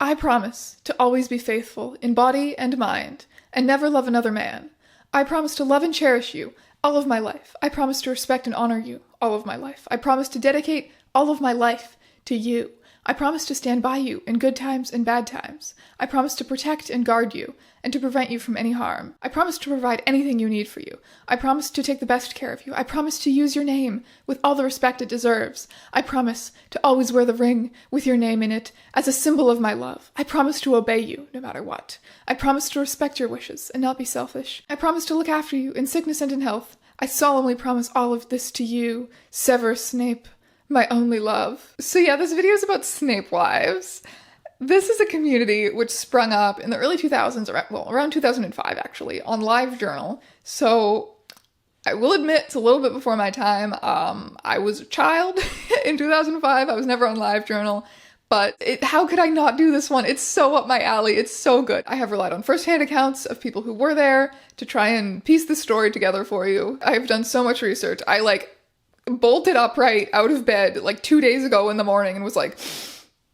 I promise to always be faithful in body and mind, and never love another man. I promise to love and cherish you all of my life. I promise to respect and honor you all of my life. I promise to dedicate all of my life to you. I promise to stand by you in good times and bad times. I promise to protect and guard you, and to prevent you from any harm. I promise to provide anything you need for you. I promise to take the best care of you. I promise to use your name with all the respect it deserves. I promise to always wear the ring with your name in it as a symbol of my love. I promise to obey you no matter what. I promise to respect your wishes and not be selfish. I promise to look after you in sickness and in health. I solemnly promise all of this to you, Severus Snape, my only love. So yeah, this video is about Snapewives. This is a community which sprung up in the early 2000s, around 2005 actually, on Livejournal. So I will admit it's a little bit before my time. I was a child in 2005. I was never on Livejournal, but how could I not do this one? It's so up my alley. It's so good. I have relied on first-hand accounts of people who were there to try and piece the story together for you. I've done so much research. I bolted upright out of bed 2 days ago in the morning and was like,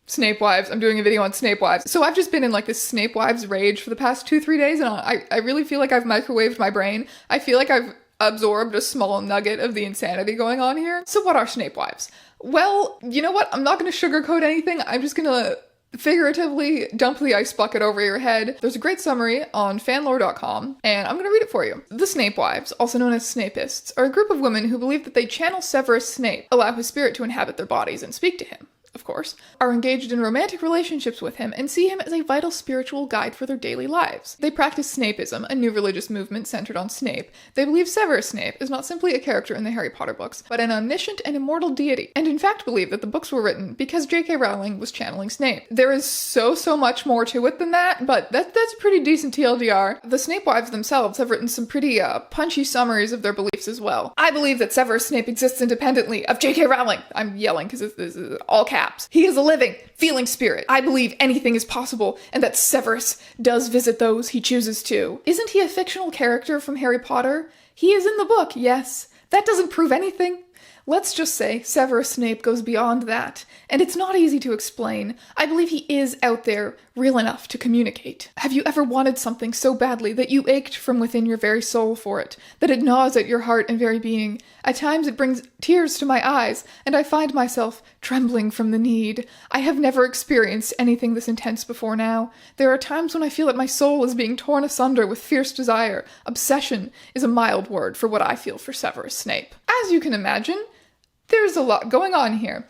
Snapewives, I'm doing a video on Snapewives. So I've just been in this Snapewives rage for the past 2-3 days, and I really feel like I've microwaved my brain. I feel like I've absorbed a small nugget of the insanity going on here. So what are Snapewives? Well, you know what? I'm not going to sugarcoat anything. I'm just going to figuratively dump the ice bucket over your head. There's a great summary on fanlore.com, and I'm going to read it for you. The Snapewives, also known as Snapeists, are a group of women who believe that they channel Severus Snape, allow his spirit to inhabit their bodies and speak to him, of course, are engaged in romantic relationships with him and see him as a vital spiritual guide for their daily lives. They practice Snapeism, a new religious movement centered on Snape. They believe Severus Snape is not simply a character in the Harry Potter books, but an omniscient and immortal deity, and in fact believe that the books were written because JK Rowling was channeling Snape. There is so much more to it than that, but that's a pretty decent TLDR. The Snapewives themselves have written some pretty punchy summaries of their beliefs as well. I believe that Severus Snape exists independently of JK Rowling. I'm yelling because this is all caps. He is a living, feeling spirit. I believe anything is possible, and that Severus does visit those he chooses to. Isn't he a fictional character from Harry Potter? He is in the book, yes. That doesn't prove anything. Let's just say Severus Snape goes beyond that, and it's not easy to explain. I believe he is out there, real enough to communicate. Have you ever wanted something so badly that you ached from within your very soul for it, that it gnaws at your heart and very being? At times it brings tears to my eyes, and I find myself trembling from the need. I have never experienced anything this intense before now. There are times when I feel that my soul is being torn asunder with fierce desire. Obsession is a mild word for what I feel for Severus Snape. As you can imagine, there's a lot going on here,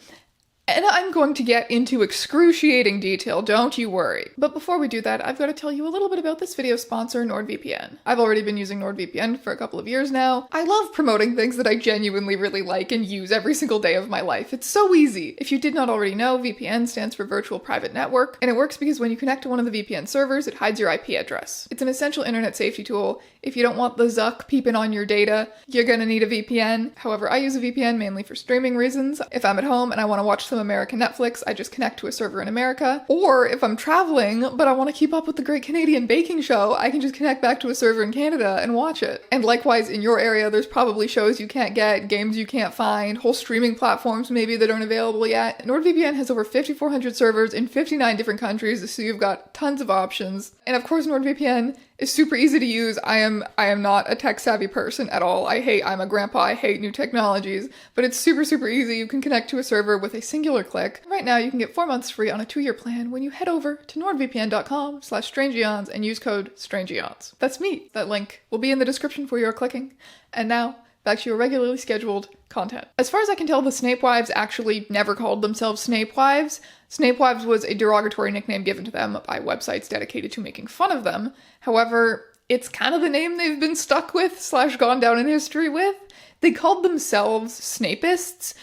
and I'm going to get into excruciating detail, don't you worry. But before we do that, I've got to tell you a little bit about this video sponsor, NordVPN. I've already been using NordVPN for a couple of years now. I love promoting things that I genuinely really like and use every single day of my life. It's so easy. If you did not already know, VPN stands for Virtual Private Network, and it works because when you connect to one of the VPN servers, it hides your IP address. It's an essential internet safety tool. If you don't want the Zuck peeping on your data, you're gonna need a VPN. However, I use a VPN mainly for streaming reasons. If I'm at home and I want to watch some American Netflix, I just connect to a server in America. Or if I'm traveling, but I want to keep up with the Great Canadian Baking Show, I can just connect back to a server in Canada and watch it. And likewise, in your area, there's probably shows you can't get, games you can't find, whole streaming platforms maybe that aren't available yet. NordVPN has over 5,400 servers in 59 different countries, so you've got tons of options. And of course, NordVPN is super easy to use. I am not a tech-savvy person at all. I'm a grandpa, I hate new technologies, but it's super easy. You can connect to a server with a singular click. Right now, you can get 4 months free on a 2-year plan when you head over to nordvpn.com/strangeeons and use code STRANGEEONS. That's me. That link will be in the description for your clicking. And now, back to your regularly scheduled content. As far as I can tell, the Snapewives actually never called themselves Snapewives. Snapewives was a derogatory nickname given to them by websites dedicated to making fun of them. However, it's kind of the name they've been stuck with / gone down in history with. They called themselves Snapeists,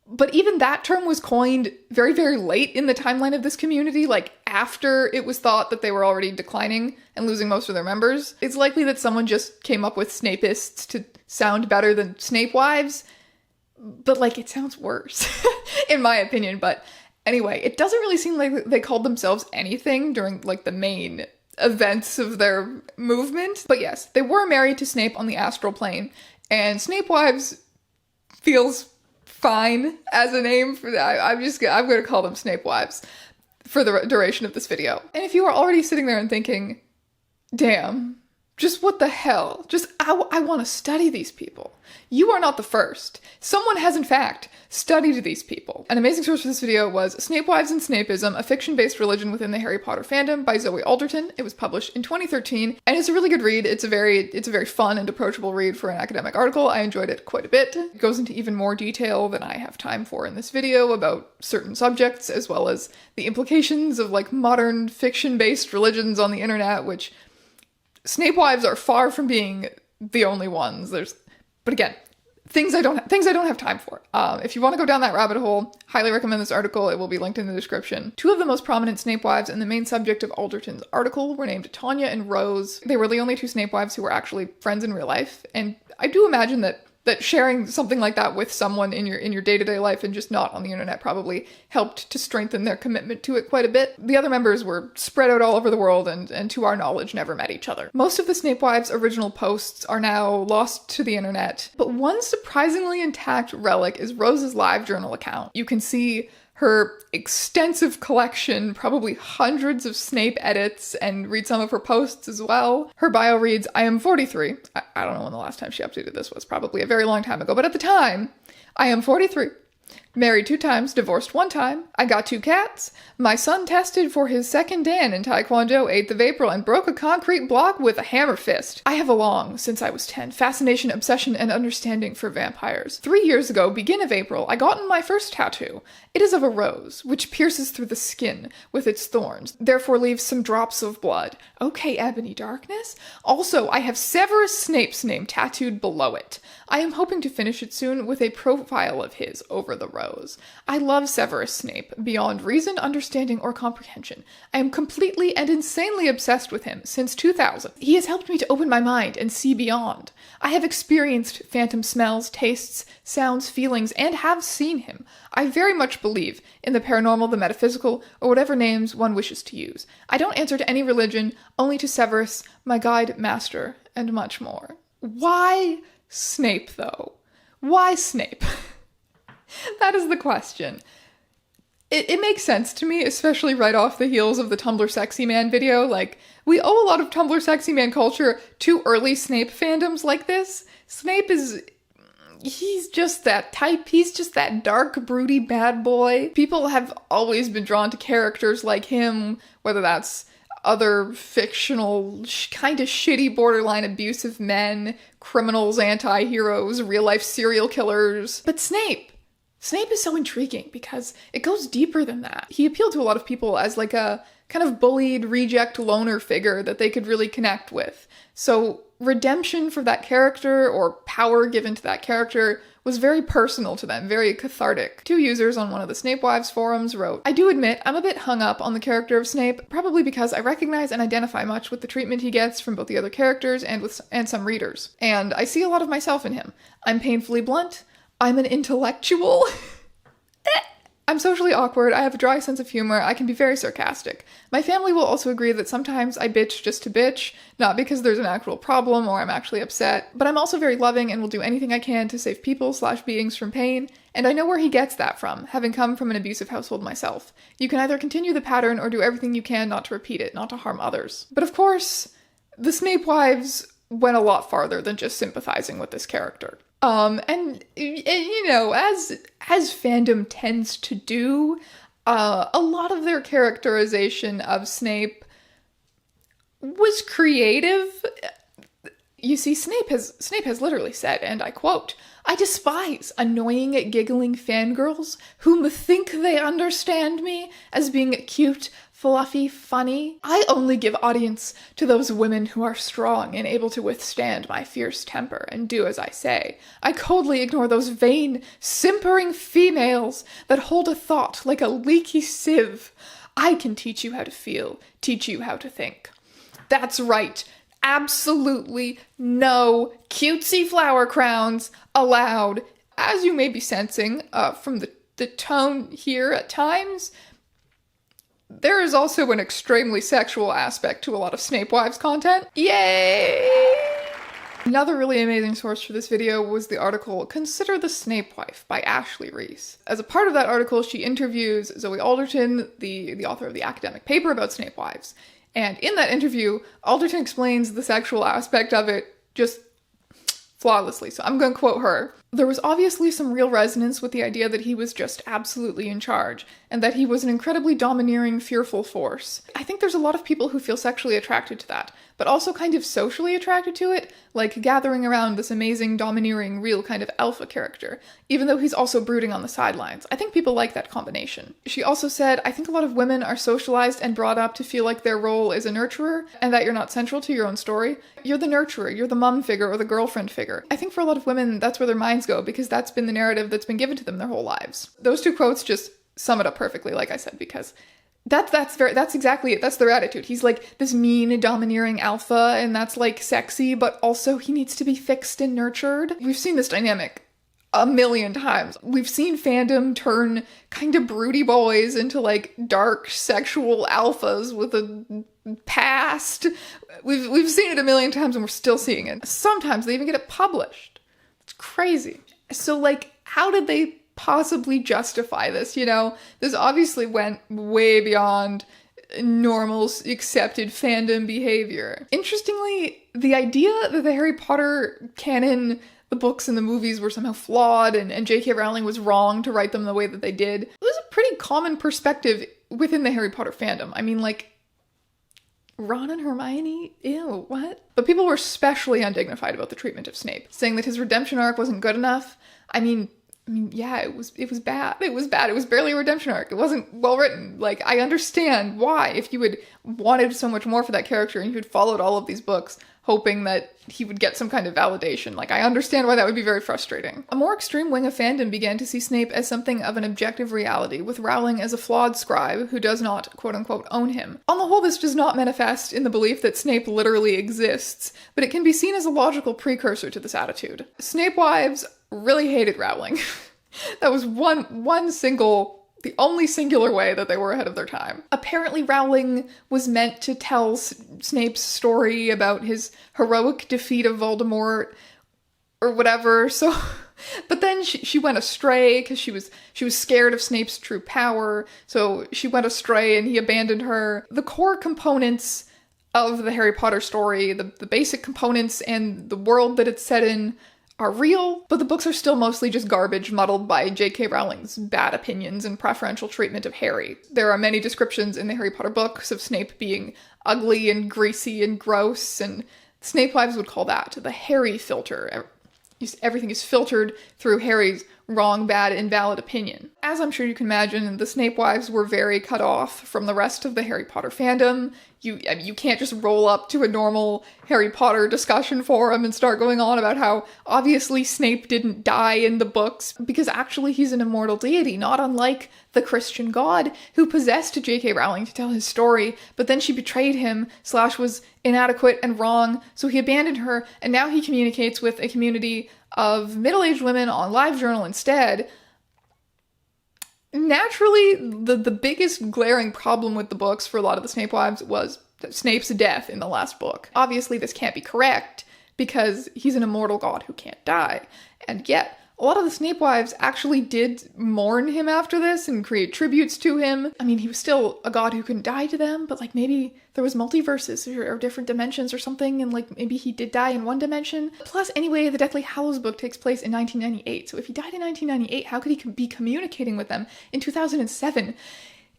but even that term was coined very late in the timeline of this community, after it was thought that they were already declining and losing most of their members. It's likely that someone just came up with Snapeists to sound better than Snapewives, but it sounds worse, in my opinion. But anyway, it doesn't really seem like they called themselves anything during the main events of their movement. But yes, they were married to Snape on the astral plane, and Snapewives feels fine as a name for that. I'm going to call them Snapewives. for the duration of this video. And if you are already sitting there and thinking, damn, just what the hell? Just, I want to study these people. You are not the first. Someone has, in fact, studied these people. An amazing source for this video was Snapewives and Snapism, a fiction-based religion within the Harry Potter fandom by Zoe Alderton. It was published in 2013, and it's a really good read. It's a very fun and approachable read for an academic article. I enjoyed it quite a bit. It goes into even more detail than I have time for in this video about certain subjects, as well as the implications of, like, modern fiction-based religions on the internet, which Snapewives are far from being the only ones. But again, things I don't have time for. If you want to go down that rabbit hole, highly recommend this article. It will be linked in the description. Two of the most prominent Snapewives and the main subject of Alderton's article were named Tanya and Rose. They were the only two Snapewives who were actually friends in real life, and I do imagine that sharing something like that with someone in your day-to-day life and just not on the internet probably helped to strengthen their commitment to it quite a bit. The other members were spread out all over the world and to our knowledge never met each other. Most of the Snapewives' original posts are now lost to the internet, but one surprisingly intact relic is Rose's Livejournal account. You can see her extensive collection, probably hundreds of Snape edits, and read some of her posts as well. Her bio reads, I am 43. I don't know when the last time she updated this was, probably a very long time ago, but at the time, I am 43. Married 2 times, divorced 1 time. I got 2 cats. My son tested for his second Dan in Taekwondo 8th of April and broke a concrete block with a hammer fist. I have a long, since I was 10, fascination, obsession, and understanding for vampires. 3 years ago, begin of April, I got my first tattoo. It is of a rose, which pierces through the skin with its thorns, therefore leaves some drops of blood. Okay, Ebony Darkness. Also, I have Severus Snape's name tattooed below it. I am hoping to finish it soon with a profile of his over the rose. I love Severus Snape, beyond reason, understanding, or comprehension. I am completely and insanely obsessed with him since 2000. He has helped me to open my mind and see beyond. I have experienced phantom smells, tastes, sounds, feelings, and have seen him. I very much believe in the paranormal, the metaphysical, or whatever names one wishes to use. I don't answer to any religion, only to Severus, my guide, master, and much more. Why Snape, though? Why Snape? That is the question. It makes sense to me, especially right off the heels of the Tumblr Sexy Man video. Like, we owe a lot of Tumblr Sexy Man culture to early Snape fandoms like this. Snape he's just that type. He's just that dark, broody bad boy. People have always been drawn to characters like him, whether that's other fictional, kind of shitty, borderline abusive men, criminals, anti-heroes, real-life serial killers. But Snape is so intriguing because it goes deeper than that. He appealed to a lot of people as like a kind of bullied, reject loner figure that they could really connect with. So redemption for that character, or power given to that character, was very personal to them, very cathartic. 2 users on one of the Snapewives forums wrote, I do admit I'm a bit hung up on the character of Snape, probably because I recognize and identify much with the treatment he gets from both the other characters and some readers. And I see a lot of myself in him. I'm painfully blunt. I'm an intellectual. I'm socially awkward, I have a dry sense of humor, I can be very sarcastic. My family will also agree that sometimes I bitch just to bitch, not because there's an actual problem or I'm actually upset, but I'm also very loving and will do anything I can to save people/beings from pain, and I know where he gets that from, having come from an abusive household myself. You can either continue the pattern or do everything you can not to repeat it, not to harm others. But of course, the Snapewives went a lot farther than just sympathizing with this character. And you know, as fandom tends to do, a lot of their characterization of Snape was creative. You see, Snape has literally said, and I quote, I despise annoying, giggling fangirls whom think they understand me as being cute, fluffy, funny. I only give audience to those women who are strong and able to withstand my fierce temper and do as I say. I coldly ignore those vain, simpering females that hold a thought like a leaky sieve. I can teach you how to feel, teach you how to think. That's right. Absolutely no cutesy flower crowns allowed. As you may be sensing from the tone here at times, there is also an extremely sexual aspect to a lot of Snapewives content. Yay! Another really amazing source for this video was the article Consider the Snapewife by Ashley Reese. As a part of that article, she interviews Zoe Alderton, the author of the academic paper about Snapewives. And in that interview, Alderton explains the sexual aspect of it just flawlessly, so I'm going to quote her. There was obviously some real resonance with the idea that he was just absolutely in charge, and that he was an incredibly domineering, fearful force. I think there's a lot of people who feel sexually attracted to that, but also kind of socially attracted to it, like gathering around this amazing, domineering, real kind of alpha character, even though he's also brooding on the sidelines. I think people like that combination. She also said, I think a lot of women are socialized and brought up to feel like their role is a nurturer, and that you're not central to your own story. You're the nurturer, you're the mom figure or the girlfriend figure. I think for a lot of women, that's where their minds go, because that's been the narrative that's been given to them their whole lives. Those two quotes just sum it up perfectly, like I said, because that's exactly it. That's their attitude. He's like this mean, domineering alpha, and that's like sexy, but also he needs to be fixed and nurtured. We've seen this dynamic a million times. We've seen fandom turn kind of broody boys into like dark sexual alphas with a past. We've seen it a million times and we're still seeing it. Sometimes they even get it published. It's crazy. So like, how did they possibly justify this? You know, this obviously went way beyond normal accepted fandom behavior. Interestingly, the idea that the Harry Potter canon, the books and the movies were somehow flawed and JK Rowling was wrong to write them the way that they did, it was a pretty common perspective within the Harry Potter fandom. I mean, like, Ron and Hermione? Ew, what? But people were especially undignified about the treatment of Snape, saying that his redemption arc wasn't good enough. I mean, yeah, it was bad. It was bad. It was barely a redemption arc. It wasn't well written. Like, I understand why, if you had wanted so much more for that character and you had followed all of these books, hoping that he would get some kind of validation. Like, I understand why that would be very frustrating. A more extreme wing of fandom began to see Snape as something of an objective reality, with Rowling as a flawed scribe who does not, quote-unquote, own him. On the whole, this does not manifest in the belief that Snape literally exists, but it can be seen as a logical precursor to this attitude. Snapewives really hated Rowling. That was the only singular way that they were ahead of their time. Apparently Rowling was meant to tell Snape's story about his heroic defeat of Voldemort or whatever, so but then she went astray because she was scared of Snape's true power, so she went astray and he abandoned her. The core components of the Harry Potter story, the basic components and the world that it's set in, are real, but the books are still mostly just garbage muddled by JK Rowling's bad opinions and preferential treatment of Harry. There are many descriptions in the Harry Potter books of Snape being ugly and greasy and gross, and Snapewives would call that the Harry filter. Everything is filtered through Harry's wrong, bad, invalid opinion. As I'm sure you can imagine, the Snapewives were very cut off from the rest of the Harry Potter fandom. You can't just roll up to a normal Harry Potter discussion forum and start going on about how obviously Snape didn't die in the books, because actually he's an immortal deity, not unlike the Christian god who possessed J.K. Rowling to tell his story, but then she betrayed him, / was inadequate and wrong, so he abandoned her, and now he communicates with a community of middle-aged women on Livejournal instead. Naturally, the biggest glaring problem with the books for a lot of the Snapewives was Snape's death in the last book. Obviously, this can't be correct, because he's an immortal god who can't die. And yet, a lot of the Snapewives actually did mourn him after this and create tributes to him. I mean, he was still a god who couldn't die to them, but like maybe there was multiverses or different dimensions or something, and like maybe he did die in one dimension. Plus, anyway, the Deathly Hallows book takes place in 1998, so if he died in 1998, how could he be communicating with them in 2007?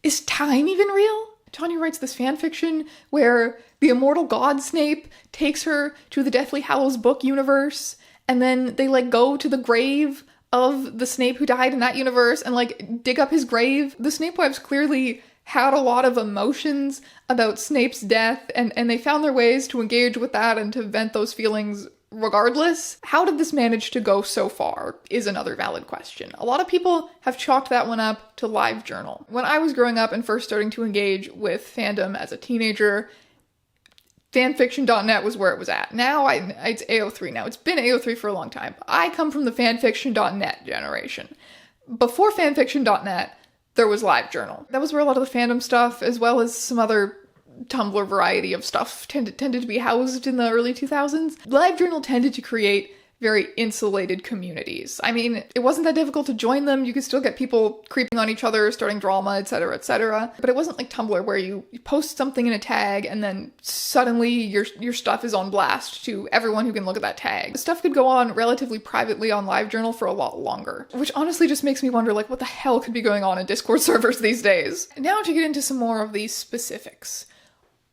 Is time even real? Tanya writes this fanfiction where the immortal god Snape takes her to the Deathly Hallows book universe, and then they like go to the grave of the Snape who died in that universe and like dig up his grave. The Snapewives clearly had a lot of emotions about Snape's death, and they found their ways to engage with that and to vent those feelings regardless. How did this manage to go so far is another valid question. A lot of people have chalked that one up to Livejournal. When I was growing up and first starting to engage with fandom as a teenager, fanfiction.net was where it was at. Now it's AO3 now. It's been AO3 for a long time. I come from the fanfiction.net generation. Before fanfiction.net, there was Livejournal. That was where a lot of the fandom stuff, as well as some other Tumblr variety of stuff tended to be housed in the early 2000s. Livejournal tended to create very insulated communities. I mean, it wasn't that difficult to join them. You could still get people creeping on each other, starting drama, etc., etc. But it wasn't like Tumblr where you post something in a tag and then suddenly your stuff is on blast to everyone who can look at that tag. Stuff could go on relatively privately on Livejournal for a lot longer, which honestly just makes me wonder, like, what the hell could be going on in Discord servers these days? Now to get into some more of these specifics.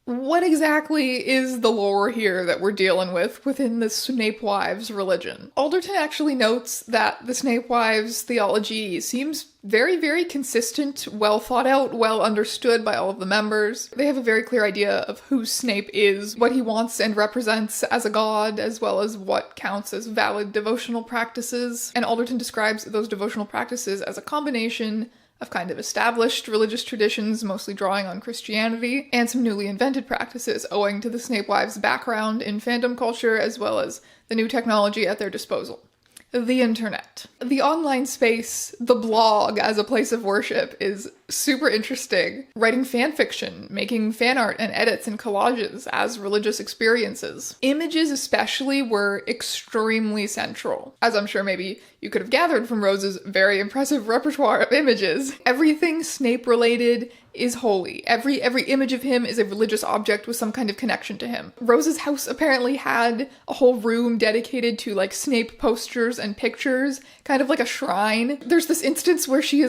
What exactly is the lore here that we're dealing with within the Snapewives religion? Alderton actually notes that the Snapewives theology seems very, very consistent, well thought out, well understood by all of the members. They have a very clear idea of who Snape is, what he wants and represents as a god, as well as what counts as valid devotional practices. And Alderton describes those devotional practices as a combination of kind of established religious traditions, mostly drawing on Christianity, and some newly invented practices owing to the Snapewives' background in fandom culture, as well as the new technology at their disposal. The internet. The online space, the blog as a place of worship, is super interesting. Writing fanfiction, making fan art and edits and collages as religious experiences. Images especially were extremely central, as I'm sure maybe you could have gathered from Rose's very impressive repertoire of images. Everything Snape related is holy. Every image of him is a religious object with some kind of connection to him. Rose's house apparently had a whole room dedicated to like Snape posters and pictures, kind of like a shrine. There's this instance where she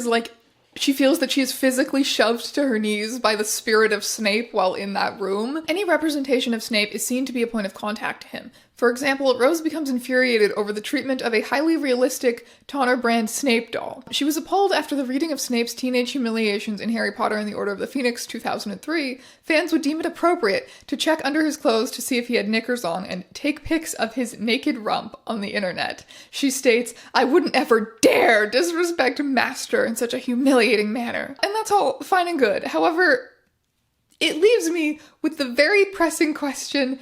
feels that she is physically shoved to her knees by the spirit of Snape while in that room. Any representation of Snape is seen to be a point of contact to him. For example, Rose becomes infuriated over the treatment of a highly realistic Tonner brand Snape doll. She was appalled after the reading of Snape's teenage humiliations in Harry Potter and the Order of the Phoenix 2003. Fans would deem it appropriate to check under his clothes to see if he had knickers on and take pics of his naked rump on the internet. She states, "I wouldn't ever dare disrespect Master in such a humiliating manner." And that's all fine and good. However, it leaves me with the very pressing question,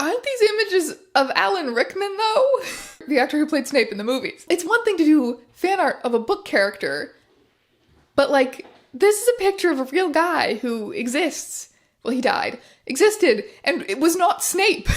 aren't these images of Alan Rickman, though? The actor who played Snape in the movies. It's one thing to do fan art of a book character, but like, this is a picture of a real guy who exists. Well, he died. Existed, and it was not Snape.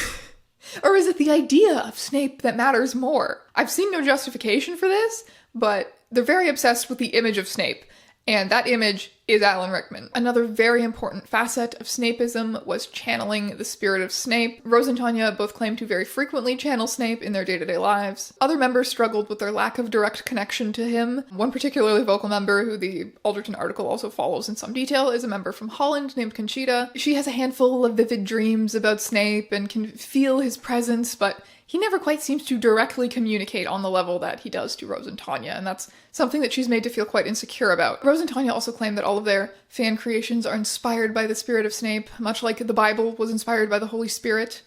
Or is it the idea of Snape that matters more? I've seen no justification for this, but they're very obsessed with the image of Snape. And that image is Alan Rickman. Another very important facet of Snapeism was channeling the spirit of Snape. Rose and Tanya both claim to very frequently channel Snape in their day-to-day lives. Other members struggled with their lack of direct connection to him. One particularly vocal member, who the Alderton article also follows in some detail, is a member from Holland named Conchita. She has a handful of vivid dreams about Snape and can feel his presence, but he never quite seems to directly communicate on the level that he does to Rose and Tanya, and that's something that she's made to feel quite insecure about. Rose and Tanya also claim that all of their fan creations are inspired by the spirit of Snape, much like the Bible was inspired by the Holy Spirit.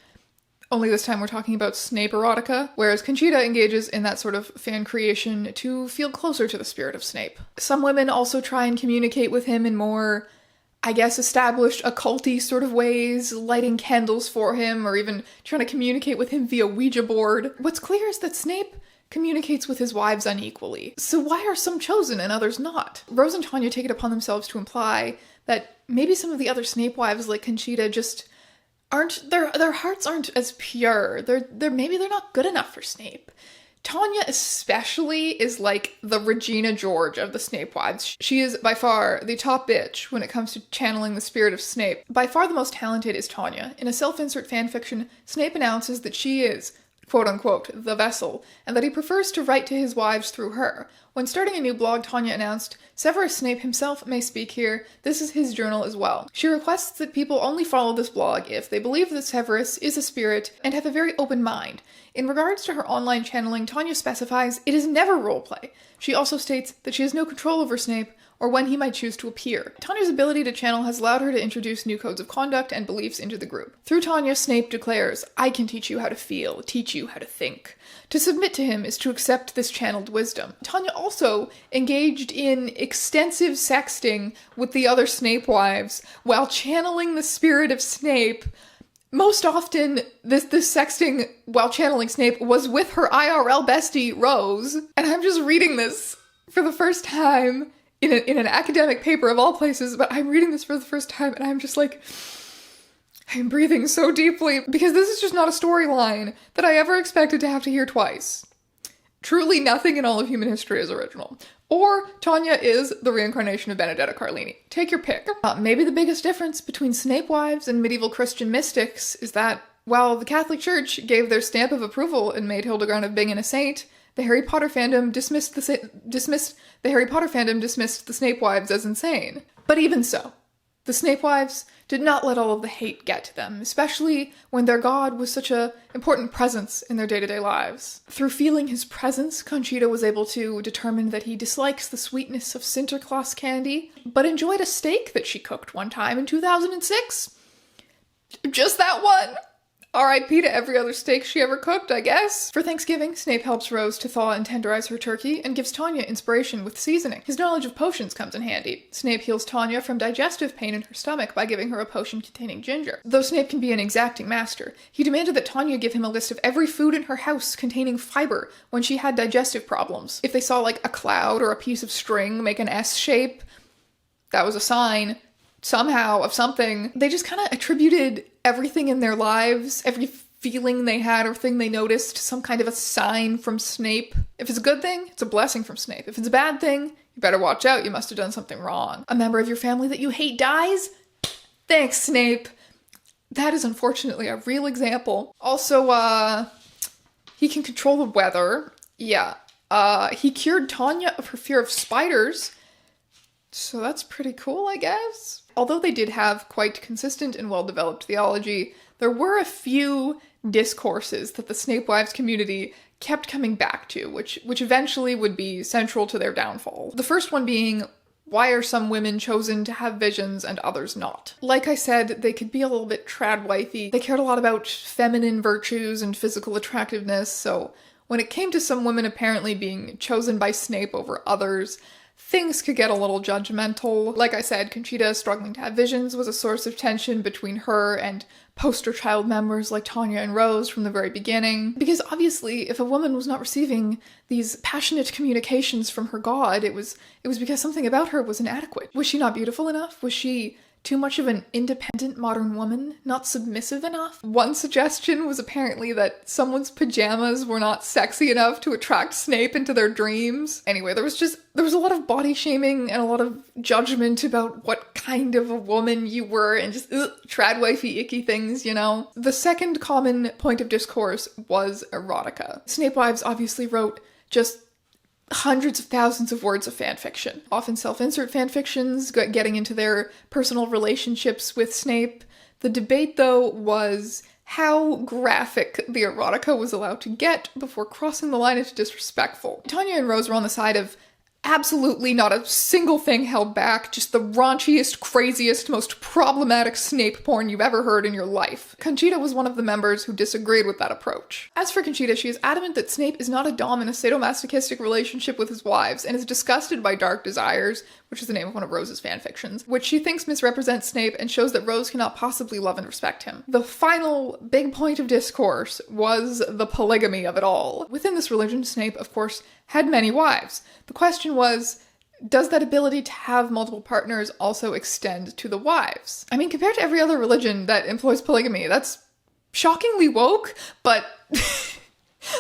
Only this time we're talking about Snape erotica, whereas Conchita engages in that sort of fan creation to feel closer to the spirit of Snape. Some women also try and communicate with him in more, I guess, established occulty sort of ways, lighting candles for him, or even trying to communicate with him via Ouija board. What's clear is that Snape communicates with his wives unequally. So why are some chosen and others not? Rose and Tanya take it upon themselves to imply that maybe some of the other Snapewives like Conchita just aren't, their hearts aren't as pure. Maybe they're not good enough for Snape. Tanya especially is like the Regina George of the Snapewives. She is by far the top bitch when it comes to channeling the spirit of Snape. By far the most talented is Tanya. In a self-insert fanfiction, Snape announces that she is, quote-unquote, the vessel, and that he prefers to write to his wives through her. When starting a new blog, Tanya announced, "Severus Snape himself may speak here. This is his journal as well." She requests that people only follow this blog if they believe that Severus is a spirit and have a very open mind. In regards to her online channeling, Tanya specifies it is never roleplay. She also states that she has no control over Snape or when he might choose to appear. Tanya's ability to channel has allowed her to introduce new codes of conduct and beliefs into the group. Through Tanya, Snape declares, "I can teach you how to feel, teach you how to think. To submit to him is to accept this channeled wisdom." Tanya also engaged in extensive sexting with the other Snapewives while channeling the spirit of Snape. Most often, this sexting while channeling Snape was with her IRL bestie, Rose. And I'm just reading this for the first time in an academic paper of all places, but I'm reading this for the first time and I'm just like, I'm breathing so deeply because this is just not a storyline that I ever expected to have to hear twice. Truly nothing in all of human history is original. Or Tanya is the reincarnation of Benedetta Carlini. Take your pick. Maybe the biggest difference between Snapewives and medieval Christian mystics is that while the Catholic Church gave their stamp of approval and made Hildegard of Bingen a saint, the Harry Potter fandom dismissed the Snapewives as insane. But even so, the Snapewives did not let all of the hate get to them, especially when their god was such an important presence in their day-to-day lives. Through feeling his presence, Conchita was able to determine that he dislikes the sweetness of Sinterklaas candy, but enjoyed a steak that she cooked one time in 2006. Just that one. R.I.P. to every other steak she ever cooked, I guess. For Thanksgiving, Snape helps Rose to thaw and tenderize her turkey and gives Tanya inspiration with seasoning. His knowledge of potions comes in handy. Snape heals Tanya from digestive pain in her stomach by giving her a potion containing ginger. Though Snape can be an exacting master, he demanded that Tanya give him a list of every food in her house containing fiber when she had digestive problems. If they saw like a cloud or a piece of string make an S shape, that was a sign somehow of something. They just kind of attributed everything in their lives, every feeling they had or thing they noticed, some kind of a sign from Snape. If it's a good thing, it's a blessing from Snape. If it's a bad thing, you better watch out, you must have done something wrong. A member of your family that you hate dies? Thanks, Snape. That is unfortunately a real example. Also, he can control the weather. Yeah. He cured Tanya of her fear of spiders. So that's pretty cool, I guess. Although they did have quite consistent and well-developed theology, there were a few discourses that the Snapewives community kept coming back to, which eventually would be central to their downfall. The first one being, why are some women chosen to have visions and others not? Like I said, they could be a little bit trad-wifey. They cared a lot about feminine virtues and physical attractiveness, so when it came to some women apparently being chosen by Snape over others, things could get a little judgmental. Like I said, Conchita struggling to have visions was a source of tension between her and poster child members like Tanya and Rose from the very beginning. Because obviously, if a woman was not receiving these passionate communications from her god, it was because something about her was inadequate. Was she not beautiful enough? Was she too much of an independent modern woman? Not submissive enough? One suggestion was apparently that someone's pajamas were not sexy enough to attract Snape into their dreams. Anyway, there was a lot of body shaming and a lot of judgment about what kind of a woman you were and just trad-wifey icky things, you know? The second common point of discourse was erotica. Snapewives obviously wrote just hundreds of thousands of words of fanfiction, often self-insert fanfictions, getting into their personal relationships with Snape. The debate, though, was how graphic the erotica was allowed to get before crossing the line into disrespectful. Tanya and Rose were on the side of absolutely not a single thing held back, just the raunchiest, craziest, most problematic Snape porn you've ever heard in your life. Conchita was one of the members who disagreed with that approach. As for Conchita, she is adamant that Snape is not a dom in a sadomasochistic relationship with his wives, and is disgusted by Dark Desires, which is the name of one of Rose's fanfictions, which she thinks misrepresents Snape and shows that Rose cannot possibly love and respect him. The final big point of discourse was the polygamy of it all. Within this religion, Snape, of course, had many wives. The question was, does that ability to have multiple partners also extend to the wives? I mean, compared to every other religion that employs polygamy, that's shockingly woke, but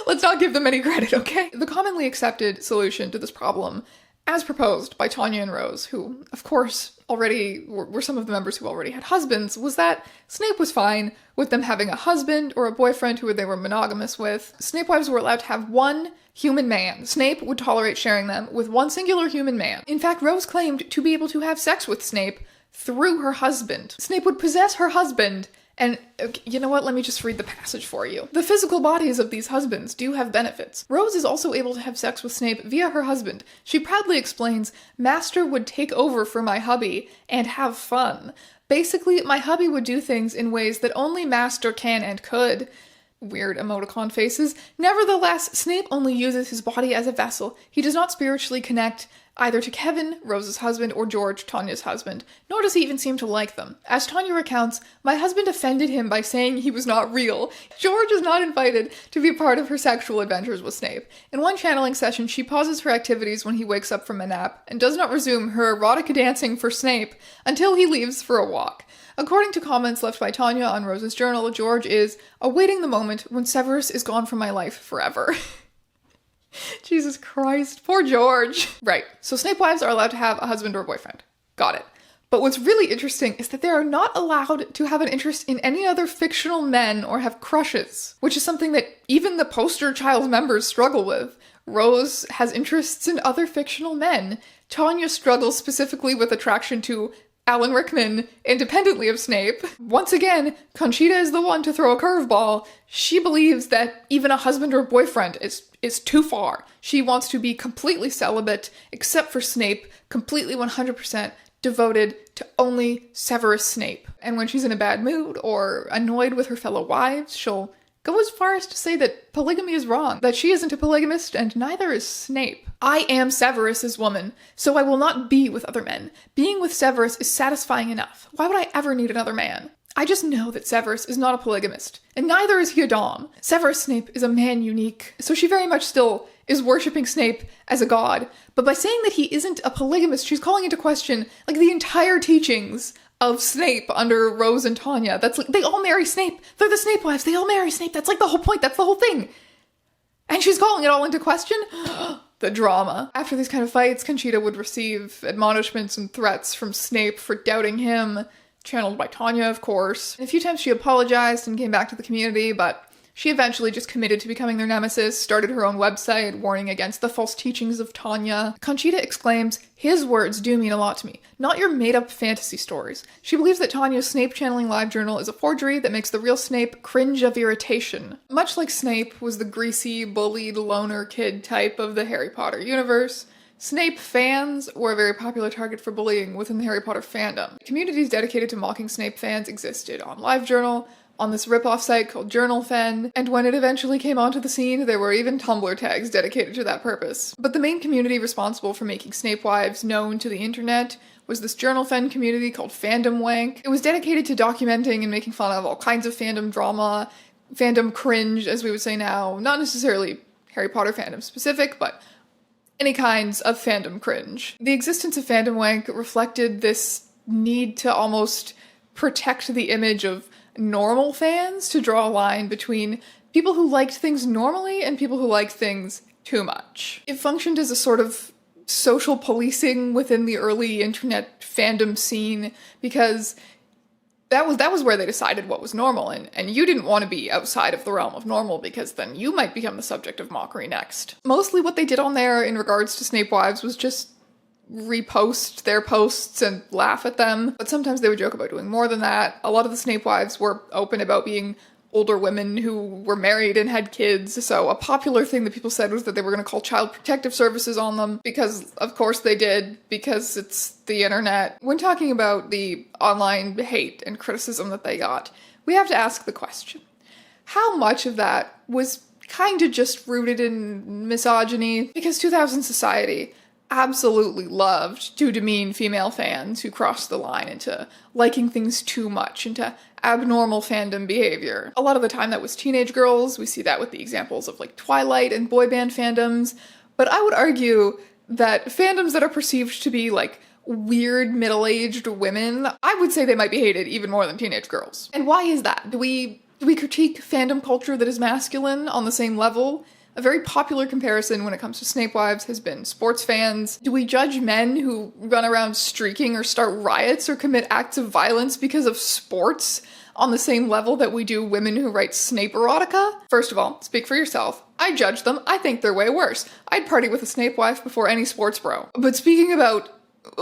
let's not give them any credit, okay? The commonly accepted solution to this problem, as proposed by Tanya and Rose, who, of course, already were some of the members who already had husbands, was that Snape was fine with them having a husband or a boyfriend who they were monogamous with. Snapewives were allowed to have one human man. Snape would tolerate sharing them with one singular human man. In fact, Rose claimed to be able to have sex with Snape through her husband. Snape would possess her husband. And you know what? Let me just read the passage for you. The physical bodies of these husbands do have benefits. Rose is also able to have sex with Snape via her husband. She proudly explains, "Master would take over for my hubby and have fun. Basically, my hubby would do things in ways that only Master can and could." Weird emoticon faces. Nevertheless, Snape only uses his body as a vessel. He does not spiritually connect either to Kevin, Rose's husband, or George, Tanya's husband, nor does he even seem to like them. As Tanya recounts, my husband offended him by saying he was not real. George is not invited to be a part of her sexual adventures with Snape. In one channeling session, she pauses her activities when he wakes up from a nap, and does not resume her erotica dancing for Snape until he leaves for a walk. According to comments left by Tanya on Rose's journal, George is awaiting the moment when Severus is gone from my life forever. Jesus Christ, poor George. Right, so Snapewives are allowed to have a husband or a boyfriend. Got it. But what's really interesting is that they are not allowed to have an interest in any other fictional men or have crushes, which is something that even the poster child members struggle with. Rose has interests in other fictional men. Tanya struggles specifically with attraction to Alan Rickman, independently of Snape. Once again, Conchita is the one to throw a curveball. She believes that even a husband or boyfriend is too far. She wants to be completely celibate, except for Snape, completely 100% devoted to only Severus Snape. And when she's in a bad mood or annoyed with her fellow wives, she'll go as far as to say that polygamy is wrong, that she isn't a polygamist and neither is Snape. I am Severus's woman, so I will not be with other men. Being with Severus is satisfying enough. Why would I ever need another man? I just know that Severus is not a polygamist, and neither is he a dom. Severus Snape is a man unique, so she very much still is worshipping Snape as a god. But by saying that he isn't a polygamist, she's calling into question, like, the entire teachings of Snape under Rose and Tanya. That's like, they all marry Snape. They're the Snapewives. They all marry Snape. That's like the whole point. That's the whole thing. And she's calling it all into question? The drama. After these kind of fights, Conchita would receive admonishments and threats from Snape for doubting him, channeled by Tanya, of course. And a few times she apologized and came back to the community, but she eventually just committed to becoming their nemesis, started her own website, warning against the false teachings of Tanya. Conchita exclaims, "His words do mean a lot to me, not your made-up fantasy stories." She believes that Tanya's Snape channeling Livejournal is a forgery that makes the real Snape cringe of irritation. Much like Snape was the greasy, bullied, loner kid type of the Harry Potter universe, Snape fans were a very popular target for bullying within the Harry Potter fandom. Communities dedicated to mocking Snape fans existed on Livejournal, on this rip-off site called JournalFan, and when it eventually came onto the scene, there were even Tumblr tags dedicated to that purpose. But the main community responsible for making Snapewives known to the internet was this JournalFan community called Fandomwank. It was dedicated to documenting and making fun of all kinds of fandom drama, fandom cringe, as we would say now, not necessarily Harry Potter fandom specific, but any kinds of fandom cringe. The existence of Fandomwank reflected this need to almost protect the image of normal fans, to draw a line between people who liked things normally and people who liked things too much. It functioned as a sort of social policing within the early internet fandom scene, because that was where they decided what was normal, and you didn't want to be outside of the realm of normal, because then you might become the subject of mockery next. Mostly what they did on there in regards to Snapewives was just repost their posts and laugh at them, but sometimes they would joke about doing more than that. A lot of the Snapewives were open about being older women who were married and had kids, so a popular thing that people said was that they were going to call child protective services on them, because of course they did, because it's the internet. When talking about the online hate and criticism that they got, we have to ask the question, how much of that was kind of just rooted in misogyny? Because 2000 society absolutely loved to demean female fans who crossed the line into liking things too much, into abnormal fandom behavior. A lot of the time that was teenage girls. We see that with the examples of like Twilight and boy band fandoms. But I would argue that fandoms that are perceived to be like weird middle-aged women, I would say they might be hated even more than teenage girls. And why is that? Do we critique fandom culture that is masculine on the same level? A very popular comparison when it comes to Snapewives has been sports fans. Do we judge men who run around streaking or start riots or commit acts of violence because of sports on the same level that we do women who write Snape erotica? First of all, speak for yourself. I judge them. I think they're way worse. I'd party with a Snapewife before any sports bro. But speaking about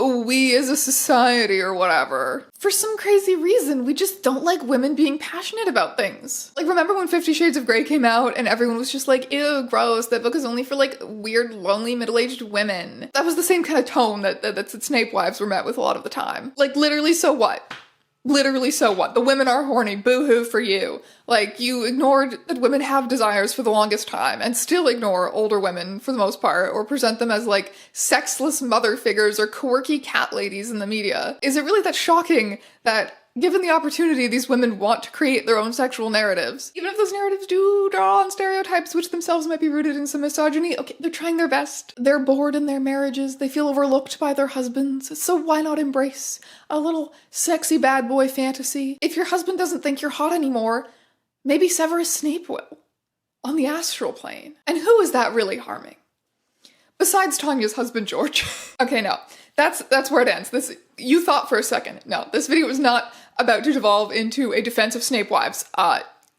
we as a society or whatever, for some crazy reason, we just don't like women being passionate about things. Like, remember when 50 Shades of Grey came out and everyone was just like, ew, gross, that book is only for like weird, lonely, middle-aged women. That was the same kind of tone that Snapewives were met with a lot of the time. Like, literally, so what? Literally, so what? The women are horny, boo-hoo for you. Like, you ignored that women have desires for the longest time, and still ignore older women for the most part, or present them as, like, sexless mother figures or quirky cat ladies in the media. Is it really that shocking that, given the opportunity, these women want to create their own sexual narratives? Even if those narratives do draw on stereotypes which themselves might be rooted in some misogyny, okay, they're trying their best. They're bored in their marriages, they feel overlooked by their husbands, so why not embrace a little sexy bad boy fantasy? If your husband doesn't think you're hot anymore, maybe Severus Snape will. On the astral plane. And who is that really harming? Besides Tanya's husband, George. Okay, no. That's where it ends. You thought for a second. No, this video is not about to devolve into a defense of Snapewives.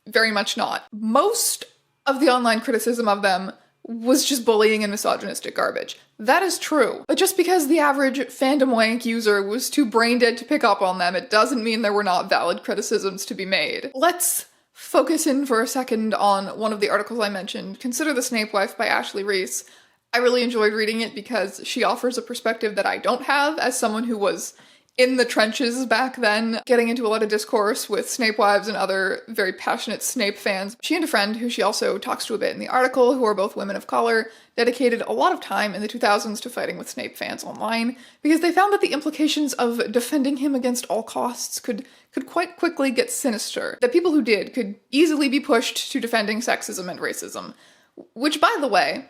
Very much not. Most of the online criticism of them was just bullying and misogynistic garbage. That is true. But just because the average Fandomwank user was too brain dead to pick up on them, it doesn't mean there were not valid criticisms to be made. Let's focus in for a second on one of the articles I mentioned, Consider the Snapewife by Ashley Reese. I really enjoyed reading it because she offers a perspective that I don't have as someone who was in the trenches back then, getting into a lot of discourse with Snapewives and other very passionate Snape fans. She and a friend, who she also talks to a bit in the article, who are both women of color, dedicated a lot of time in the 2000s to fighting with Snape fans online, because they found that the implications of defending him against all costs could quite quickly get sinister. That people who did could easily be pushed to defending sexism and racism. Which, by the way,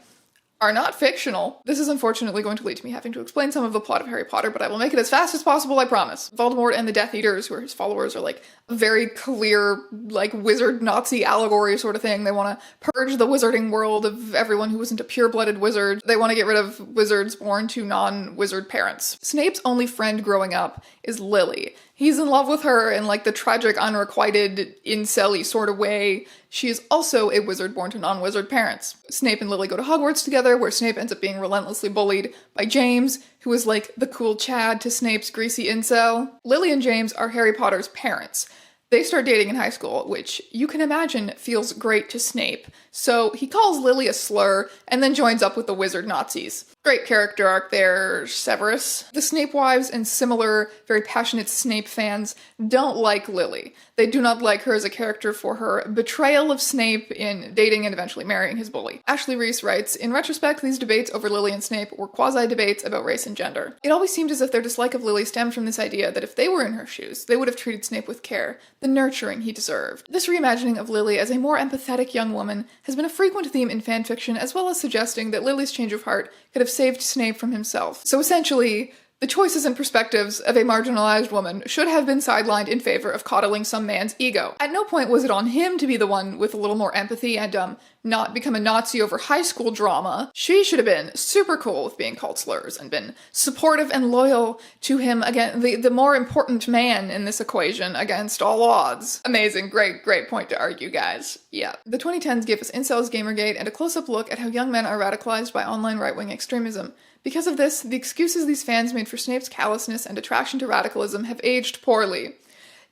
are not fictional. This is unfortunately going to lead to me having to explain some of the plot of Harry Potter, but I will make it as fast as possible, I promise. Voldemort and the Death Eaters, who are his followers, are like a very clear, like, wizard Nazi allegory sort of thing. They want to purge the wizarding world of everyone who isn't a pure-blooded wizard. They want to get rid of wizards born to non-wizard parents. Snape's only friend growing up is Lily. He's in love with her in, like, the tragic, unrequited, incel-y sort of way. She is also a wizard born to non-wizard parents. Snape and Lily go to Hogwarts together, where Snape ends up being relentlessly bullied by James, who is like the cool Chad to Snape's greasy incel. Lily and James are Harry Potter's parents. They start dating in high school, which you can imagine feels great to Snape. So he calls Lily a slur and then joins up with the wizard Nazis. Great character arc there, Severus. The Snapewives and similar very passionate Snape fans don't like Lily. They do not like her as a character for her betrayal of Snape in dating and eventually marrying his bully. Ashley Reese writes, in retrospect, these debates over Lily and Snape were quasi-debates about race and gender. It always seemed as if their dislike of Lily stemmed from this idea that if they were in her shoes, they would have treated Snape with care, the nurturing he deserved. This reimagining of Lily as a more empathetic young woman has been a frequent theme in fanfiction, as well as suggesting that Lily's change of heart could have saved Snape from himself. So essentially, the choices and perspectives of a marginalized woman should have been sidelined in favor of coddling some man's ego. At no point was it on him to be the one with a little more empathy and not become a Nazi over high school drama. She should have been super cool with being called slurs and been supportive and loyal to him, again, the more important man in this equation against all odds. Amazing, great point to argue, guys. Yeah. The 2010s gave us Incels, Gamergate, and a close-up look at how young men are radicalized by online right-wing extremism. Because of this, the excuses these fans made for Snape's callousness and attraction to radicalism have aged poorly.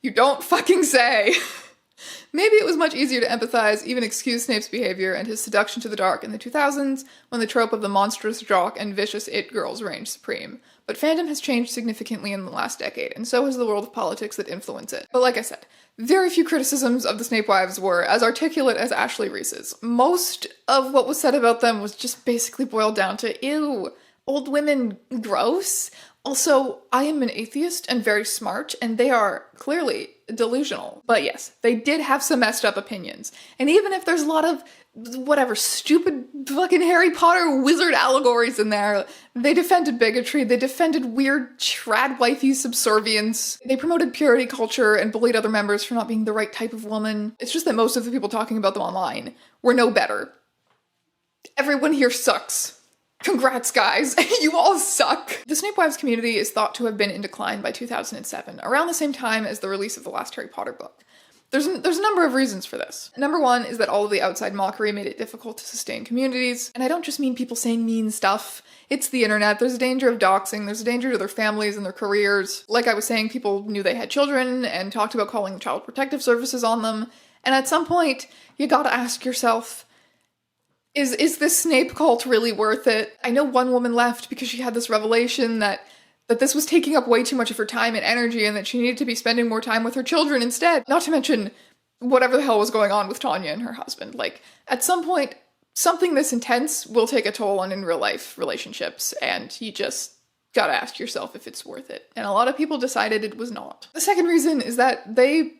You don't fucking say! Maybe it was much easier to empathize, even excuse Snape's behavior and his seduction to the dark in the 2000s, when the trope of the monstrous jock and vicious it girls reigned supreme. But fandom has changed significantly in the last decade, and so has the world of politics that influence it. But like I said, very few criticisms of the Snapewives were as articulate as Ashley Reese's. Most of what was said about them was just basically boiled down to, ew, old women, gross. Also, I am an atheist and very smart, and they are clearly delusional. But yes, they did have some messed up opinions. And even if there's a lot of, whatever, stupid fucking Harry Potter wizard allegories in there, they defended bigotry, they defended weird trad wifey subservience, they promoted purity culture and bullied other members for not being the right type of woman. It's just that most of the people talking about them online were no better. Everyone here sucks. Congrats, guys. You all suck. The Snapewives community is thought to have been in decline by 2007, around the same time as the release of the last Harry Potter book. There's a number of reasons for this. Number one is that all of the outside mockery made it difficult to sustain communities, and I don't just mean people saying mean stuff. It's the internet. There's a danger of doxing. There's a danger to their families and their careers. Like I was saying, people knew they had children and talked about calling child protective services on them, and at some point, you gotta ask yourself, is this Snape cult really worth it? I know one woman left because she had this revelation that that this was taking up way too much of her time and energy and that she needed to be spending more time with her children instead. Not to mention whatever the hell was going on with Tanya and her husband. Like, at some point, something this intense will take a toll on in real life relationships, and you just gotta ask yourself if it's worth it. And a lot of people decided it was not. The second reason is that they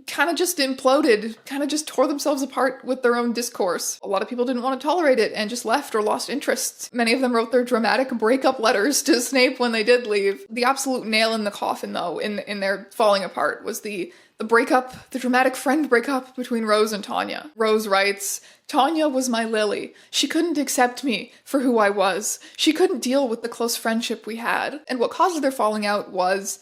kind of just imploded, kind of just tore themselves apart with their own discourse. A lot of people didn't want to tolerate it and just left or lost interest. Many of them wrote their dramatic breakup letters to Snape when they did leave. The absolute nail in the coffin, though, in their falling apart was the breakup, the dramatic friend breakup between Rose and Tanya. Rose writes, "Tanya was my Lily. She couldn't accept me for who I was. She couldn't deal with the close friendship we had." And what caused their falling out was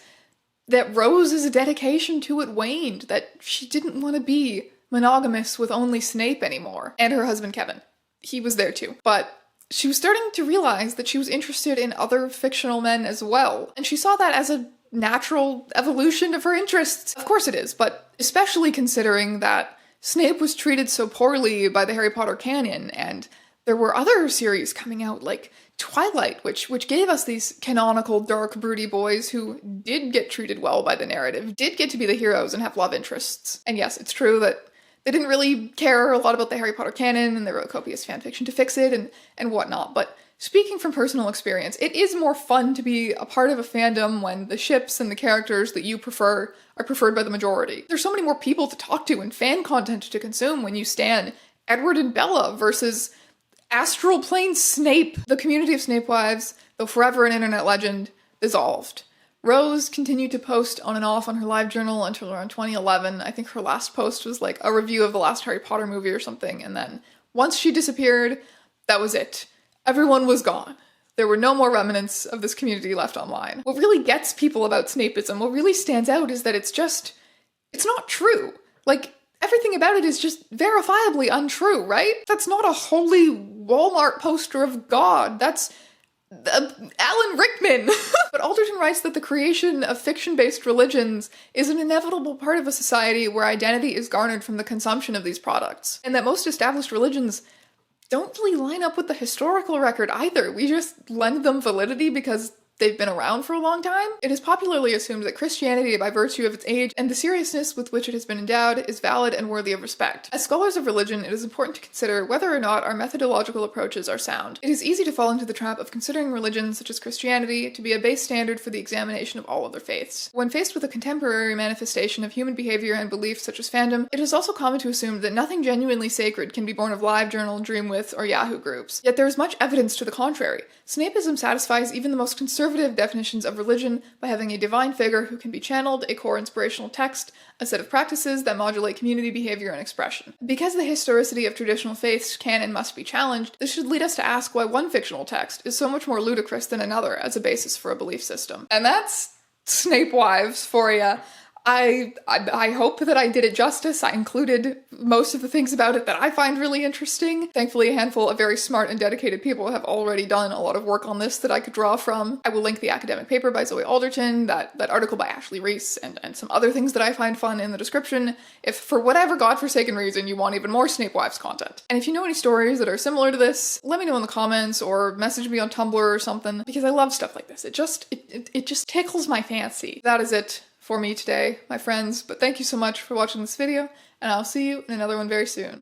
that Rose's dedication to it waned, that she didn't want to be monogamous with only Snape anymore. And her husband Kevin. He was there too. But she was starting to realize that she was interested in other fictional men as well. And she saw that as a natural evolution of her interests. Of course it is, but especially considering that Snape was treated so poorly by the Harry Potter canon, and there were other series coming out like Twilight, which gave us these canonical dark broody boys who did get treated well by the narrative, did get to be the heroes and have love interests. And yes, it's true that they didn't really care a lot about the Harry Potter canon, and they wrote copious fanfiction to fix it and whatnot, but speaking from personal experience, it is more fun to be a part of a fandom when the ships and the characters that you prefer are preferred by the majority. There's so many more people to talk to and fan content to consume when you stan Edward and Bella versus Astral Plane Snape. The community of Snapewives, though forever an internet legend, dissolved. Rose continued to post on and off on her Livejournal until around 2011. I think her last post was like a review of the last Harry Potter movie or something, and then once she disappeared, that was it. Everyone was gone. There were no more remnants of this community left online. What really gets people about Snapeism, what really stands out, is that it's not true. Like, everything about it is just verifiably untrue, right? That's not a holy Walmart poster of God. That's Alan Rickman. But Alderton writes that the creation of fiction-based religions is an inevitable part of a society where identity is garnered from the consumption of these products, and that most established religions don't really line up with the historical record either. We just lend them validity because they've been around for a long time. It is popularly assumed that Christianity, by virtue of its age and the seriousness with which it has been endowed, is valid and worthy of respect. As scholars of religion, it is important to consider whether or not our methodological approaches are sound. It is easy to fall into the trap of considering religions, such as Christianity, to be a base standard for the examination of all other faiths. When faced with a contemporary manifestation of human behavior and beliefs such as fandom, it is also common to assume that nothing genuinely sacred can be born of Livejournal, Dreamwith, or Yahoo groups. Yet there is much evidence to the contrary. Snapeism satisfies even the most conservative definitions of religion by having a divine figure who can be channeled, a core inspirational text, a set of practices that modulate community behavior and expression. Because the historicity of traditional faiths can and must be challenged, this should lead us to ask why one fictional text is so much more ludicrous than another as a basis for a belief system. And that's Snapewives for ya. I hope that I did it justice. I included most of the things about it that I find really interesting. Thankfully, a handful of very smart and dedicated people have already done a lot of work on this that I could draw from. I will link the academic paper by Zoe Alderton, that article by Ashley Reese, and some other things that I find fun in the description, if for whatever godforsaken reason you want even more Snapewives content. And if you know any stories that are similar to this, let me know in the comments or message me on Tumblr or something, because I love stuff like this. It just tickles my fancy. That is it for me today, my friends, but thank you so much for watching this video, and I'll see you in another one very soon.